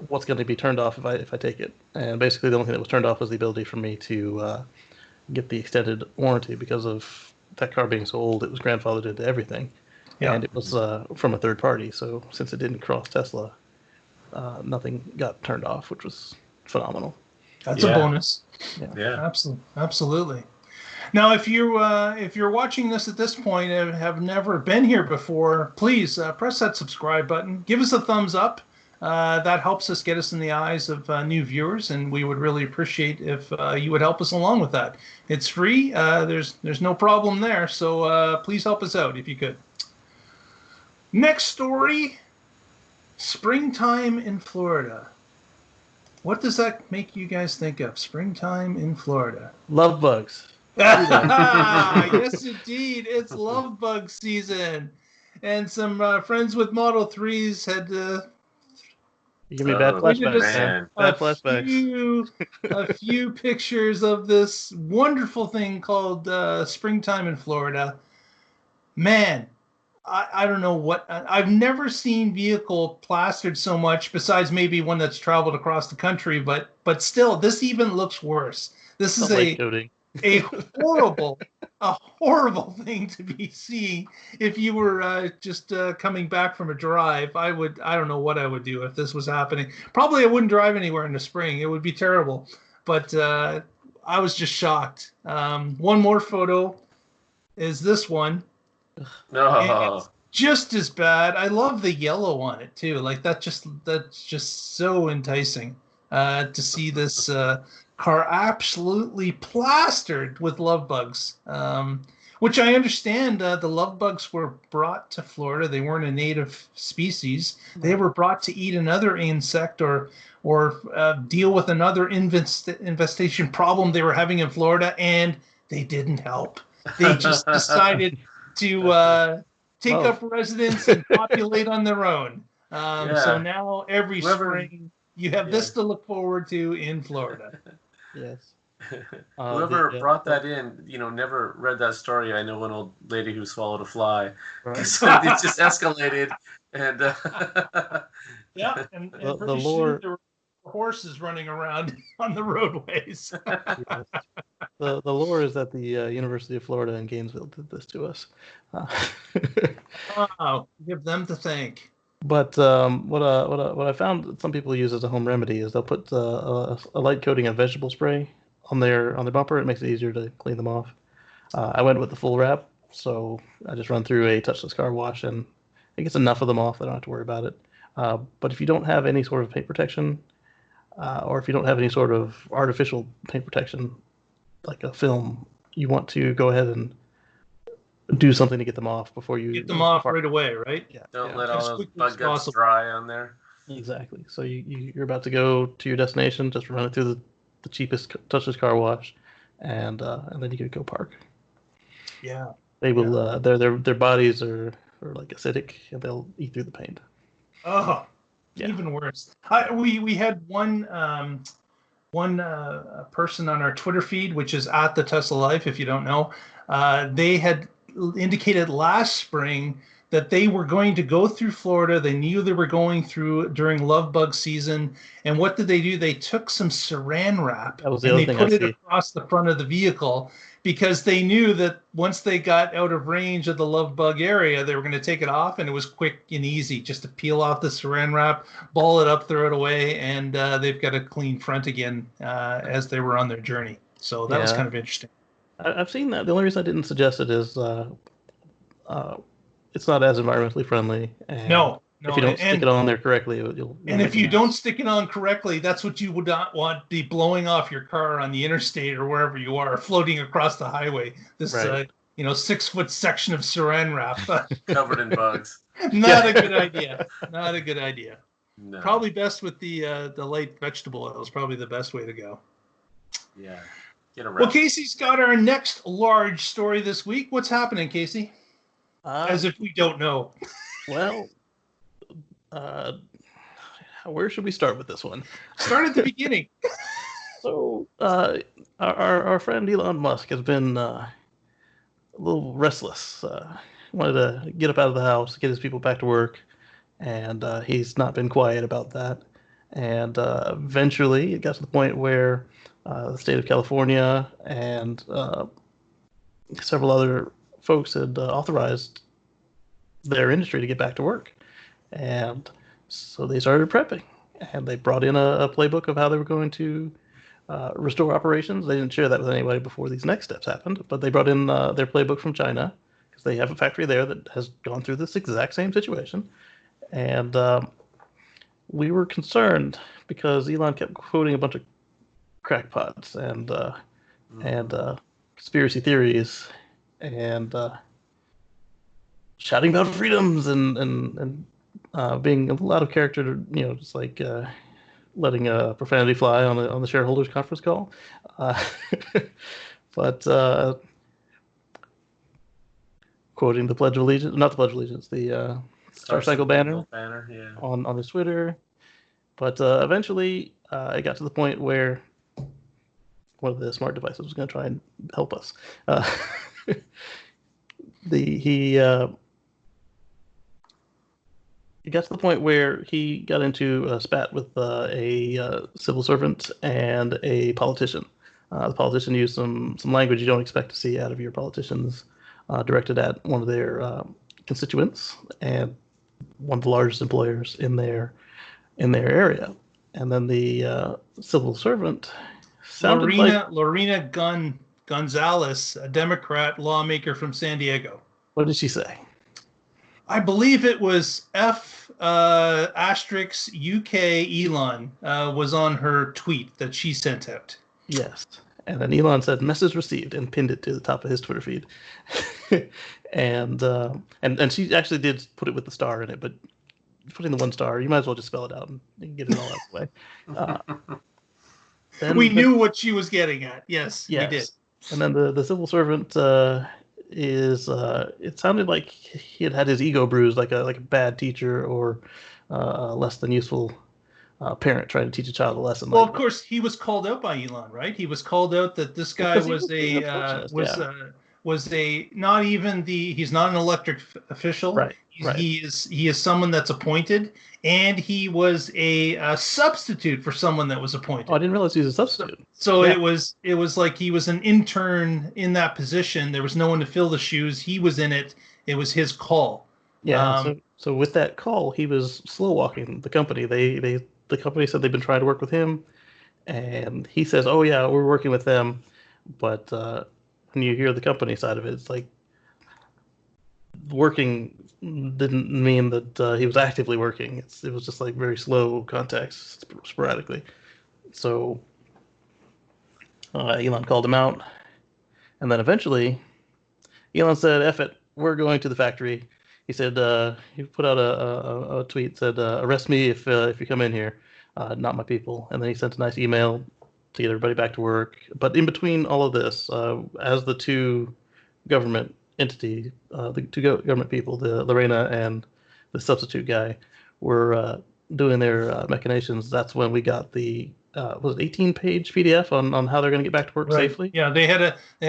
Speaker 2: what's going to be turned off if I take it. And basically the only thing that was turned off was the ability for me to get the extended warranty, because of that car being so old, it was grandfathered into everything. Yeah. And it was from a third party, so since it didn't cross Tesla, nothing got turned off, which was phenomenal.
Speaker 1: That's a bonus.
Speaker 3: Yeah.
Speaker 1: Absolutely. Now, if you're watching this at this point and have never been here before, please press that subscribe button. Give us a thumbs up. That helps us get us in the eyes of new viewers, and we would really appreciate if you would help us along with that. It's free. There's no problem there. So please help us out if you could. Next story: springtime in Florida. What does that make you guys think of? Springtime in Florida.
Speaker 2: LoveBugs.
Speaker 1: Yes, indeed. It's LoveBug season. And some friends with Model 3s had
Speaker 2: you give me bad flashbacks.
Speaker 1: Bad flashbacks. A few pictures of this wonderful thing called springtime in Florida. Man, I don't know what. I've never seen vehicle plastered so much, besides maybe one that's traveled across the country. But still, this even looks worse. This is a horrible thing to be seeing. If you were just coming back from a drive, I don't know what I would do if this was happening. Probably I wouldn't drive anywhere in the spring. It would be terrible. But I was just shocked. One more photo is this one.
Speaker 3: No.
Speaker 1: It's just as bad. I love the yellow on it too. Like that's just so enticing to see this car absolutely plastered with LoveBugs, which I understand the LoveBugs were brought to Florida. They weren't a native species. They were brought to eat another insect or deal with another infestation problem they were having in Florida, and they didn't help. They just decided to take up residence and populate on their own. So now every spring You have this to look forward to in Florida.
Speaker 2: Yes.
Speaker 3: Whoever brought that in, never read that story. I know an old lady who swallowed a fly.
Speaker 2: Right.
Speaker 3: So it just escalated, and
Speaker 1: yeah, and
Speaker 2: the
Speaker 1: pretty
Speaker 2: lore.
Speaker 1: soon there were horses running around on the roadways.
Speaker 2: Yes. The lore is that the University of Florida in Gainesville did this to us.
Speaker 1: Oh, give them to thank.
Speaker 2: But what I found that some people use as a home remedy is they'll put a light coating of vegetable spray on their bumper. It makes it easier to clean them off. I went with the full wrap, so I just run through a touchless car wash, and it gets enough of them off. I don't have to worry about it. But if you don't have any sort of paint protection, or if you don't have any sort of artificial paint protection, like a film, you want to go ahead and do something to get them off before you
Speaker 1: get them off right away, right?
Speaker 2: Yeah.
Speaker 3: Don't let all those bug guts dry on there.
Speaker 2: Exactly. So you're about to go to your destination, just run it through the cheapest touchless car wash, and then you can go park.
Speaker 1: Yeah.
Speaker 2: They will. Their bodies are like acidic, and they'll eat through the paint.
Speaker 1: Oh, even worse. We had one person on our Twitter feed, which is at the Tesla Life. If you don't know, they had indicated last spring that they were going to go through Florida. They knew they were going through during LoveBug season. And what did they do? They took some saran wrap and they put it across the front of the vehicle, because they knew that once they got out of range of the LoveBug area, they were going to take it off, and it was quick and easy just to peel off the saran wrap, ball it up, throw it away, and they've got a clean front again as they were on their journey. So that was kind of interesting.
Speaker 2: I've seen that. The only reason I didn't suggest it is it's not as environmentally friendly. And
Speaker 1: no.
Speaker 2: If you don't stick it on there correctly, you'll
Speaker 1: and if you don't stick it on correctly, that's what you would not want be blowing off your car on the interstate or wherever you are, floating across the highway. This 6-foot section of saran wrap
Speaker 3: covered in bugs.
Speaker 1: Not a good idea. Not a good idea.
Speaker 3: No.
Speaker 1: Probably best with the light vegetable oil is probably the best way to go.
Speaker 3: Yeah. Get around.
Speaker 1: Well, Casey's got our next large story this week. What's happening, Casey? As if we don't know.
Speaker 2: Well, where should we start with this one?
Speaker 1: Start at the beginning.
Speaker 2: So, our friend Elon Musk has been a little restless. Wanted to get up out of the house, get his people back to work, and he's not been quiet about that. And eventually, it got to the point where the state of California and several other folks had authorized their industry to get back to work. And so they started prepping, and they brought in a playbook of how they were going to restore operations. They didn't share that with anybody before these next steps happened, but they brought in their playbook from China, because they have a factory there that has gone through this exact same situation. And we were concerned because Elon kept quoting a bunch of crackpots and conspiracy theories and shouting about freedoms and being a lot of character, just like letting profanity fly on the shareholders conference call. But quoting the Pledge of Allegiance, not the Pledge of Allegiance, the Star Spangled Banner on his Twitter. But eventually it got to the point where one of the smart devices was going to try and help us. It got to the point where he got into a spat with a civil servant and a politician. The politician used some language you don't expect to see out of your politicians, directed at one of their constituents and one of the largest employers in their area. And then the civil servant sounded
Speaker 1: Lorena Gonzalez, a Democrat lawmaker from San Diego.
Speaker 2: What did she say?
Speaker 1: I believe it was asterisk UK Elon was on her tweet that she sent out.
Speaker 2: Yes. And then Elon said, "Message received," and pinned it to the top of his Twitter feed. and she actually did put it with the star in it, but putting the one star, you might as well just spell it out and get it all out of the way.
Speaker 1: We knew what she was getting at. Yes, we did.
Speaker 2: And then the civil servant it sounded like he had his ego bruised, like a bad teacher or a less than useful parent trying to teach a child a lesson.
Speaker 1: Well,
Speaker 2: like
Speaker 1: of course, he was called out by Elon, right? He was called out that this guy
Speaker 2: because he
Speaker 1: was
Speaker 2: being
Speaker 1: a
Speaker 2: obstructionist, yeah.
Speaker 1: was a not even the he's not an elected official.
Speaker 2: Right, right.
Speaker 1: He is someone that's appointed, and he was a substitute for someone that was appointed.
Speaker 2: Oh, I didn't realize he was a substitute.
Speaker 1: So
Speaker 2: Yeah.
Speaker 1: it was like he was an intern in that position. There was no one to fill the shoes. He was in it. It was his call.
Speaker 2: Yeah. So with that call, he was slow walking the company. The company said they've been trying to work with him, and he says, "Oh yeah, we're working with them," but when you hear the company side of it, it's like working didn't mean that he was actively working. It was just like very slow contacts sporadically. So Elon called him out, and then eventually Elon said, "F it, we're going to the factory." He said he put out a tweet, said, "Arrest me if you come in here, not my people." And then he sent a nice email to get everybody back to work. But in between all of this, as the two government entity, the two government people, the Lorena and the substitute guy, were doing their machinations, that's when we got the was it 18-page PDF on how they're going to get back to work safely?
Speaker 1: Yeah, they had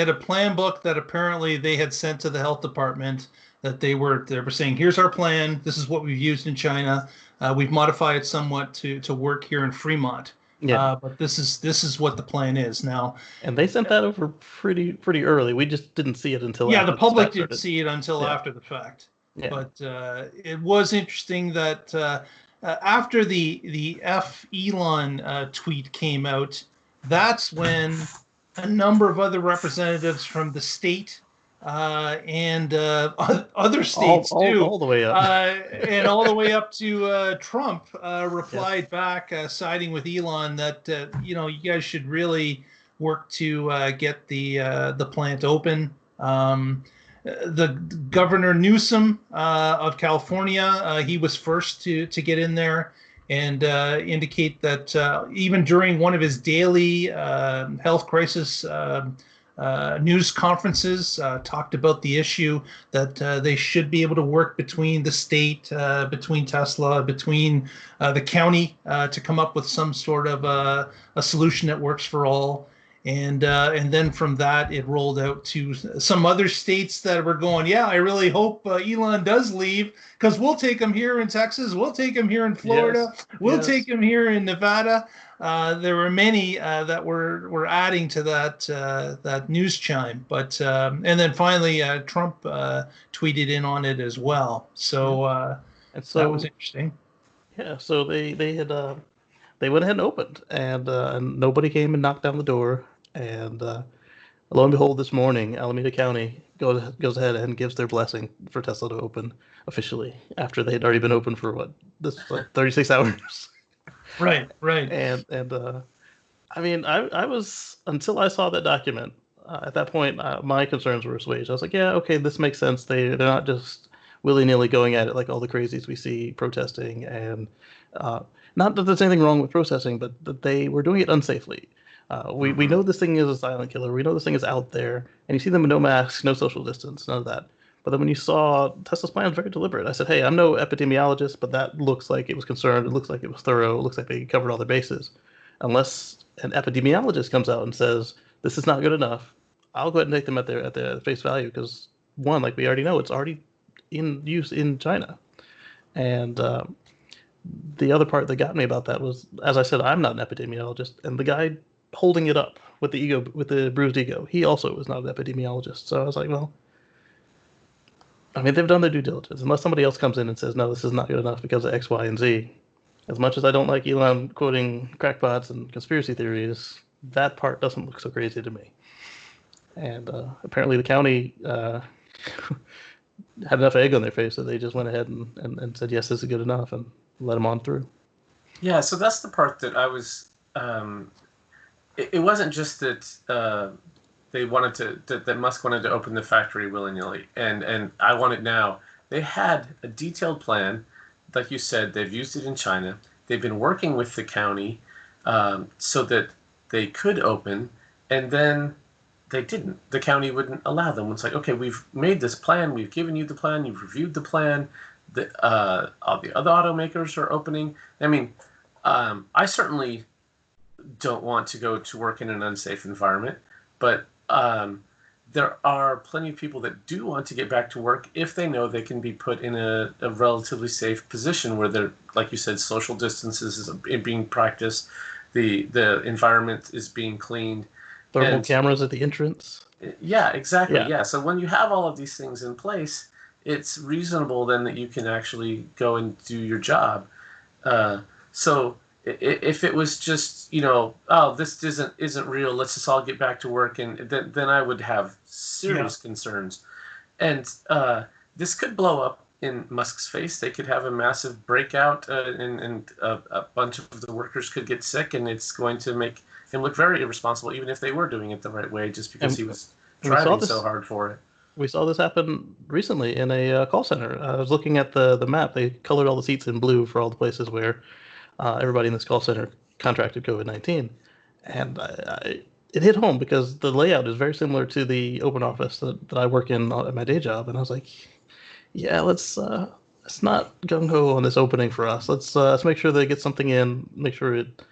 Speaker 1: a plan book that apparently they had sent to the health department that they were saying, here's our plan. This is what we've used in China. We've modified it somewhat to work here in Fremont.
Speaker 2: Yeah.
Speaker 1: But this is what the plan is now.
Speaker 2: And they sent that over pretty early. We just didn't see it until
Speaker 1: the public didn't see it until after the fact.
Speaker 2: Yeah.
Speaker 1: But it was interesting that after the Elon tweet came out, that's when a number of other representatives from the state and other states too,
Speaker 2: all the way up,
Speaker 1: and all the way up to Trump replied back, siding with Elon that you guys should really work to get the plant open. The Governor Newsom of California, he was first to get in there and indicate that even during one of his daily health crisis news conferences, talked about the issue that they should be able to work between the state, between Tesla, between the county to come up with some sort of a solution that works for all. And then from that, it rolled out to some other states that were going, yeah, I really hope Elon does leave, because we'll take him here in Texas. We'll take him here in Florida. Yes. We'll take him here in Nevada. There were many that were adding to that news chime. But and then finally, Trump tweeted in on it as well. So, that was interesting.
Speaker 2: Yeah, so they went ahead and opened, and nobody came and knocked down the door. And lo and behold, this morning, Alameda County goes ahead and gives their blessing for Tesla to open officially after they had already been open for 36 hours.
Speaker 1: Right.
Speaker 2: And I mean, I was, until I saw that document, at that point, my concerns were assuaged. I was like, yeah, okay, this makes sense. They're not just willy-nilly going at it like all the crazies we see protesting, and not that there's anything wrong with protesting, but that they were doing it unsafely. We know this thing is a silent killer. We know this thing is out there, and you see them with no masks, no social distance, none of that. But then when you saw Tesla's plan, was very deliberate. I said, hey, I'm no epidemiologist, but that looks like it was concerned. It looks like it was thorough. It looks like they covered all their bases. Unless an epidemiologist comes out and says, this is not good enough, I'll go ahead and take them at their face value, because one, like we already know, it's already in use in China. And the other part that got me about that was, as I said, I'm not an epidemiologist, and the guy holding it up with the bruised ego, he also was not an epidemiologist. So I was like, well, I mean, they've done their due diligence. Unless somebody else comes in and says, no, this is not good enough because of X, Y, and Z. As much as I don't like Elon quoting crackpots and conspiracy theories, that part doesn't look so crazy to me. And apparently the county had enough egg on their face that they just went ahead and said, yes, this is good enough, and let them on through.
Speaker 3: Yeah, so that's the part that I was... It wasn't just that they wanted to that Musk wanted to open the factory willy-nilly, and I want it now. They had a detailed plan, like you said. They've used it in China. They've been working with the county so that they could open, and then they didn't. The county wouldn't allow them. It's like, okay, we've made this plan. We've given you the plan. You've reviewed the plan. All the other automakers are opening. I mean, I certainly don't want to go to work in an unsafe environment, but there are plenty of people that do want to get back to work if they know they can be put in a relatively safe position where they're, like you said, social distances is being practiced, the environment is being cleaned.
Speaker 2: Thermal cameras at the entrance.
Speaker 3: Yeah, exactly.
Speaker 2: Yeah.
Speaker 3: Yeah. So when you have all of these things in place, it's reasonable then that you can actually go and do your job. So if it was just, oh, this isn't real, let's just all get back to work, and then I would have serious concerns. And this could blow up in Musk's face. They could have a massive breakout, and a bunch of the workers could get sick, and it's going to make him look very irresponsible, even if they were doing it the right way, just because he was driving so hard for it.
Speaker 2: We saw this happen recently in a call center. I was looking at the map. They colored all the seats in blue for all the places where everybody in this call center contracted COVID-19. And it hit home because the layout is very similar to the open office that I work in at my day job. And I was like, yeah, let's not gung-ho on this opening for us. Let's make sure they get something in, make sure it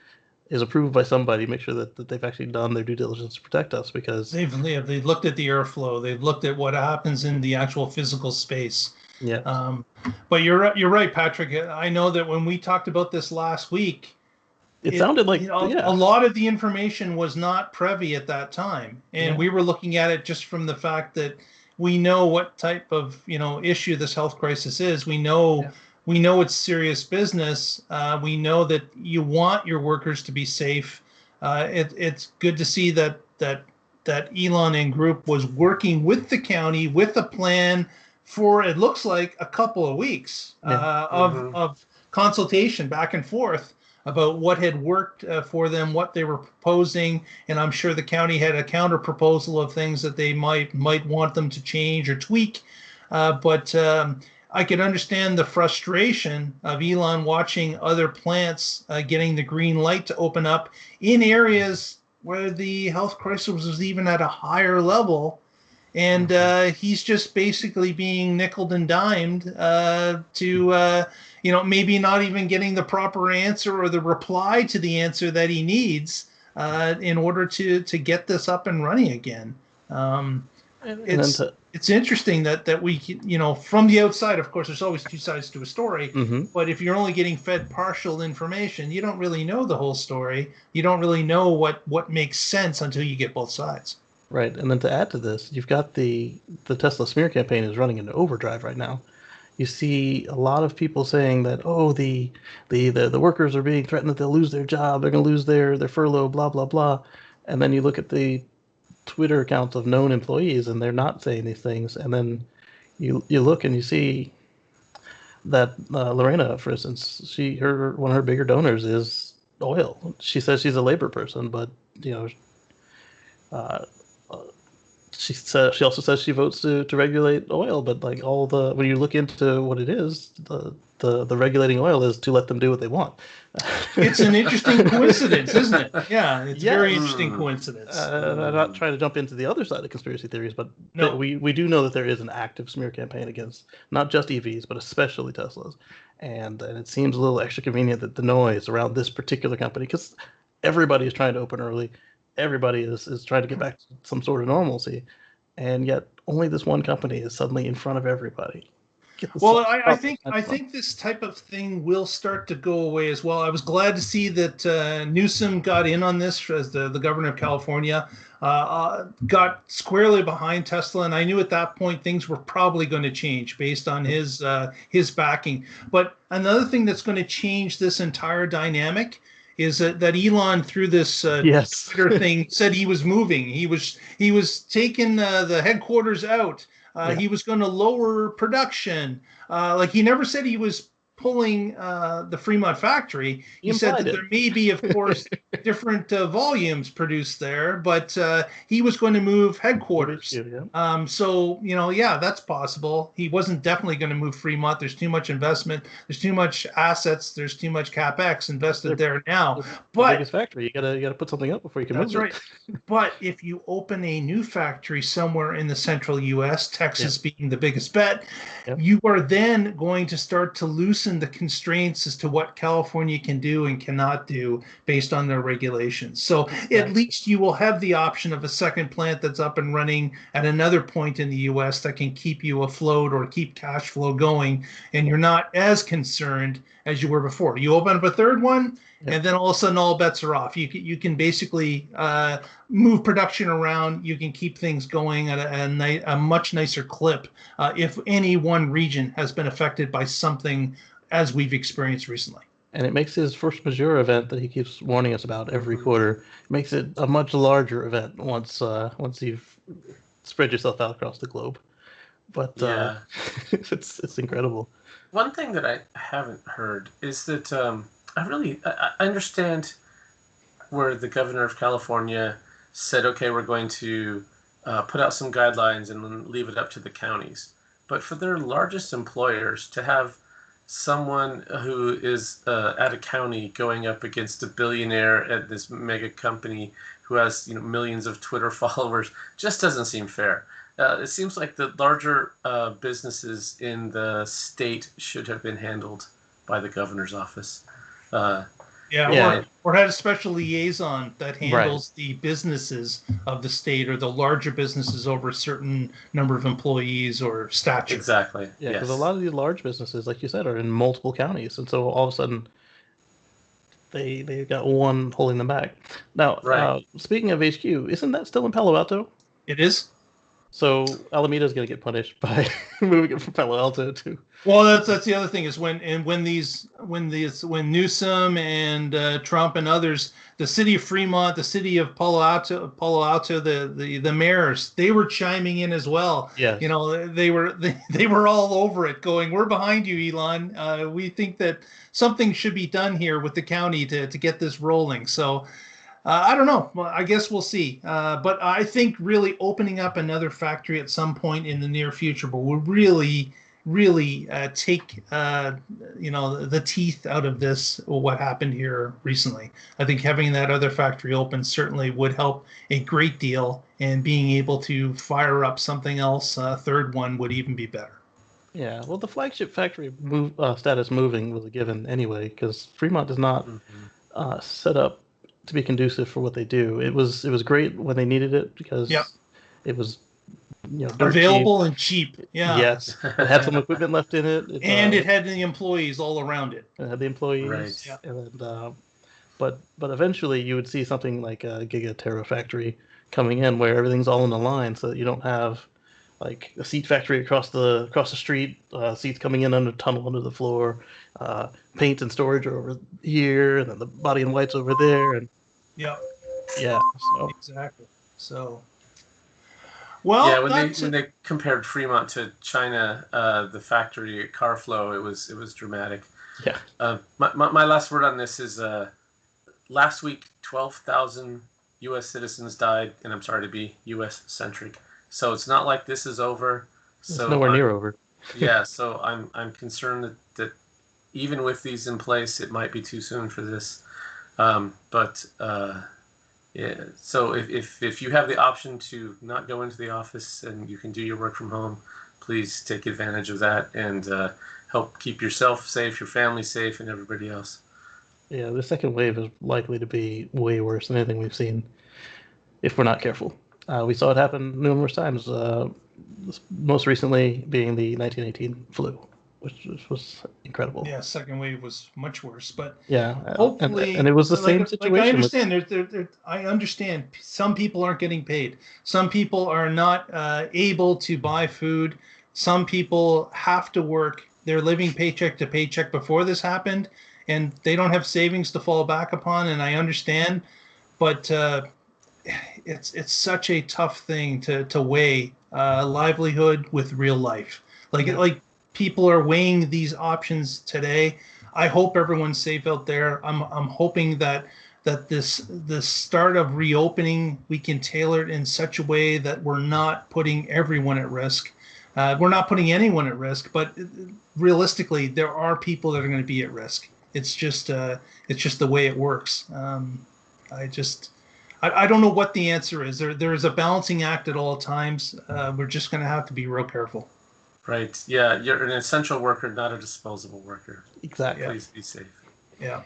Speaker 2: is approved by somebody, make sure that they've actually done their due diligence to protect us, because
Speaker 1: they've looked at the airflow, they've looked at what happens in the actual physical space.
Speaker 2: Yeah.
Speaker 1: But you're right, Patrick. I know that when we talked about this last week,
Speaker 2: it sounded like
Speaker 1: a lot of the information was not privy at that time, and we were looking at it just from the fact that we know what type of issue this health crisis is. We know. We know it's serious business. We know that you want your workers to be safe. It's good to see that Elon and group was working with the county with a plan for, it looks like, a couple of weeks of consultation back and forth about what had worked for them, what they were proposing, and I'm sure the county had a counter proposal of things that they might want them to change or tweak. But I could understand the frustration of Elon watching other plants getting the green light to open up in areas where the health crisis was even at a higher level. And he's just basically being nickeled and dimed to, maybe not even getting the proper answer or the reply to the answer that he needs in order to get this up and running again. It's interesting that we, from the outside, of course, there's always two sides to a story. But if you're only getting fed partial information, you don't really know the whole story. You don't really know what makes sense until you get both sides.
Speaker 2: Right. And then to add to this, you've got the Tesla smear campaign is running into overdrive right now. You see a lot of people saying that, oh, the workers are being threatened that they'll lose their job, they're going to lose their furlough, blah, blah, blah. And then you look at the Twitter accounts of known employees, and they're not saying these things. And then you look and you see that Lorena, for instance, one of her bigger donors is oil. She says she's a labor person, but she also says she votes to regulate oil. But like when you look into what it is, the regulating oil is to let them do what they want.
Speaker 1: It's an interesting coincidence, isn't it? Yeah, it's a very interesting coincidence.
Speaker 2: I'm not trying to jump into the other side of conspiracy theories, but we do know that there is an active smear campaign against not just EVs, but especially Teslas. And it seems a little extra convenient that the noise around this particular company, because everybody is trying to open early, everybody is trying to get back to some sort of normalcy, and yet only this one company is suddenly in front of everybody.
Speaker 1: Well, I think this type of thing will start to go away as well. I was glad to see that Newsom got in on this as the governor of California, got squarely behind Tesla, and I knew at that point things were probably going to change based on his backing. But another thing that's going to change this entire dynamic is that Elon, through this Twitter thing, said he was moving. He was taking the headquarters out. He was going to lower production. Like, he never said he was pulling the Fremont Factory. He said that there may be, of course, different volumes produced there, but he was going to move headquarters. So, that's possible. He wasn't definitely going to move Fremont. There's too much investment. There's too much assets. There's too much CapEx invested there now. But
Speaker 2: the biggest factory, you gotta put something up before you can move it.
Speaker 1: That's right. But if you open a new factory somewhere in the central U.S., Texas being the biggest bet, you are then going to start to loosen loosen the constraints as to what California can do and cannot do based on their regulations. So at least you will have the option of a second plant that's up and running at another point in the U.S. that can keep you afloat or keep cash flow going, and you're not as concerned as you were before. You open up a third one, and then all of a sudden all bets are off. You can basically move production around. You can keep things going at a much nicer clip if any one region has been affected by something as we've experienced recently.
Speaker 2: And it makes his force majeure event that he keeps warning us about every quarter, makes it a much larger event once you've spread yourself out across the globe. But it's incredible.
Speaker 3: One thing that I haven't heard is that I understand where the governor of California said, okay, we're going to put out some guidelines and then leave it up to the counties. But for their largest employers to have someone who is at a county going up against a billionaire at this mega company who has millions of Twitter followers just doesn't seem fair. It seems like the larger businesses in the state should have been handled by the governor's office.
Speaker 1: Or had a special liaison that handles the businesses of the state or the larger businesses over a certain number of employees or stature.
Speaker 3: Exactly.
Speaker 2: Yeah, because a lot of these large businesses, like you said, are in multiple counties, and so all of a sudden they've got one holding them back. Now, speaking of HQ, isn't that still in Palo Alto?
Speaker 1: It is.
Speaker 2: So Alameda is going to get punished by moving it from Palo Alto to.
Speaker 1: Well, that's the other thing is when Newsom and Trump and others, the city of Fremont, the city of Palo Alto, the mayors, they were chiming in as well.
Speaker 2: Yeah.
Speaker 1: They were all over it, going, "We're behind you, Elon. We think that something should be done here with the county to get this rolling." So. I don't know. Well, I guess we'll see. But I think really opening up another factory at some point in the near future will really take the teeth out of this. What happened here recently? I think having that other factory open certainly would help a great deal, and being able to fire up something else, a third one, would even be better.
Speaker 2: Yeah. Well, the flagship factory status moving was a given anyway, because Fremont is not set up to be conducive for what they do. It was great when they needed it because it was
Speaker 1: available and cheap. Yeah.
Speaker 2: Yes. It had some equipment left in it.
Speaker 1: It had the employees all around it.
Speaker 2: It had the employees.
Speaker 3: Right.
Speaker 1: Yeah.
Speaker 2: And but eventually you would see something like a Giga factory coming in where everything's all in a line, so that you don't have like a seat factory across the street, seats coming in under tunnel under the floor, paint and storage are over here, and then the body and whites over there, and so
Speaker 1: exactly. So, well,
Speaker 3: when they compared Fremont to China, the factory car flow, it was dramatic.
Speaker 2: Yeah.
Speaker 3: My last word on this is last week 12,000 U.S. citizens died, and I'm sorry to be U.S. centric. So it's not like this is over.
Speaker 2: It's nowhere near over.
Speaker 3: Yeah, so I'm concerned that even with these in place, it might be too soon for this. So if you have the option to not go into the office and you can do your work from home, please take advantage of that and help keep yourself safe, your family safe, and everybody else.
Speaker 2: Yeah, the second wave is likely to be way worse than anything we've seen if we're not careful. We saw it happen numerous times, most recently being the 1918 flu, which was incredible.
Speaker 1: Yeah, second wave was much worse, but
Speaker 2: hopefully, and it was the same situation.
Speaker 1: I understand some people aren't getting paid. Some people are not able to buy food. Some people have to work. They're living paycheck to paycheck before this happened, and they don't have savings to fall back upon, and I understand, but it's such a tough thing to weigh livelihood with real life. Like people are weighing these options today. I hope everyone's safe out there. I'm hoping that this start of reopening, we can tailor it in such a way that we're not putting everyone at risk. We're not putting anyone at risk, but realistically, there are people that are going to be at risk. It's just the way it works. I don't know what the answer is. There is a balancing act at all times. We're just going to have to be real careful.
Speaker 3: Right. Yeah, you're an essential worker, not a disposable worker.
Speaker 2: Exactly.
Speaker 3: Please be safe.
Speaker 1: Yeah.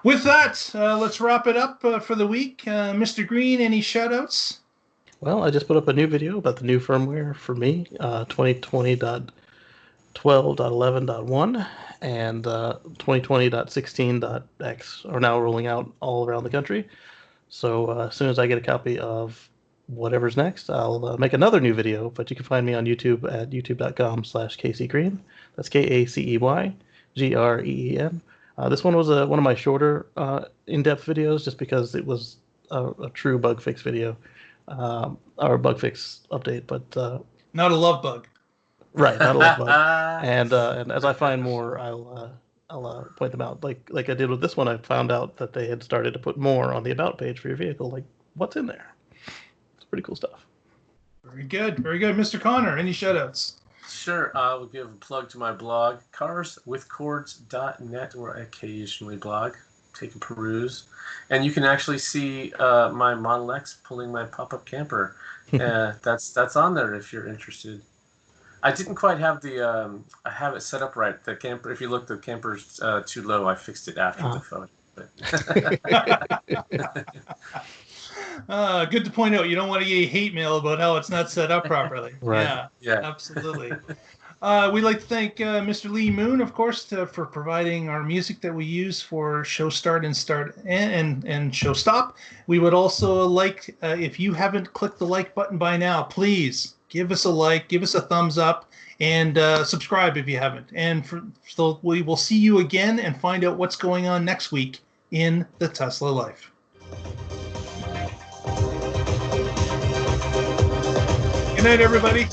Speaker 1: With that, let's wrap it up for the week. Mr. Green, any shout-outs?
Speaker 2: Well, I just put up a new video about the new firmware for me, 2020.12.11.1 and 2020.16.x are now rolling out all around the country. So as soon as I get a copy of whatever's next, I'll make another new video, but you can find me on YouTube at youtube.com/KCGreen. That's KACEYGREEN. This one was one of my shorter in-depth videos just because it was a true bug fix video, or bug fix update, but
Speaker 1: not a LoveBug.
Speaker 2: Right, not a LoveBug. And as I find more, I'll point them out. Like I did with this one, I found out that they had started to put more on the about page for your vehicle. Like, what's in there? It's pretty cool stuff.
Speaker 1: Very good, very good, Mr. Connor. Any shoutouts?
Speaker 3: Sure, I will give a plug to my blog, carswithcords.net, where I occasionally blog. Take a peruse, and you can actually see my Model X pulling my pop-up camper. That's on there if you're interested. I didn't quite have the I have it set up right. The camper, if you look, the camper's too low. I fixed it after the photo.
Speaker 1: Good to point out. You don't want to get hate mail about how it's not set up properly.
Speaker 2: Right.
Speaker 1: Yeah, absolutely. We'd like to thank Mr. Lee Moon, of course, for providing our music that we use for show start and show stop. We would also like, if you haven't clicked the like button by now, please give us a like, give us a thumbs up, and subscribe if you haven't. And so we will see you again and find out what's going on next week in the Tesla life. Good night, everybody.